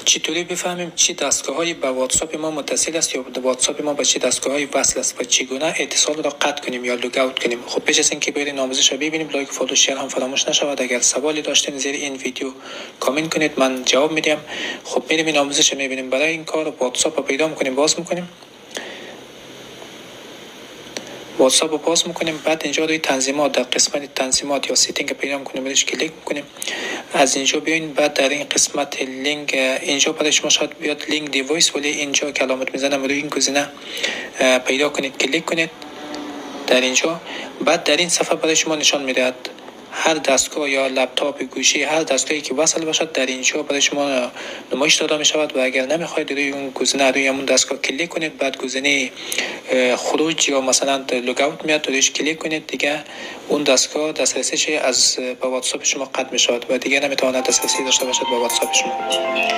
چطوری بفهمیم چه دستگاه‌هایی به واتساپ ما متصل است یا واتساپ ما به چه دستگاه‌هایی وصل است و چگونه اتصال را قطع کنیم یا لوگ اوت کنیم؟ خب پیش از اینکه بریم آموزش را ببینیم، لایک، فالو، شیر هم فراموش نشود. اگر سوالی داشتین زیر این ویدیو کامنت کنید، من جواب میدم. خب میریم این آموزش رو میبینیم. برای این کار واتساپ رو پیدا میکنیم، باز میکنیم. واتساپ رو باز میکنیم. بعد اینجا روی تنظیمات، در قسمت تنظیمات یا سیتینگ پیدا میکنیم، بهش کلیک میکنیم. از اینجا بیاین، بعد در این قسمت لینک، اینجا برای شما شاید بیاد لینک دیوایس، ولی اینجا که علامت میزنم روی این گزینه پیدا کنید، کلیک کنید در اینجا. بعد در این صفحه برای شما نشان میدهد هر دستگاه یا لپتاپ گوشی، هر دستگاهی که وصل باشد در اینجا برای شما نمایش داده می شود. و اگر نمیخواید روی اون گزینه روی اون دستگاه کلیک کنید، بعد گزینه خروج یا مثلا لوگ اوت میاد، رویش کلیک کنید، دیگه اون دستگاه دسترسیش از به واتساپ شما قطع می شود و دیگه نمیتواند دسترسی داشته باشد به واتساپ شما.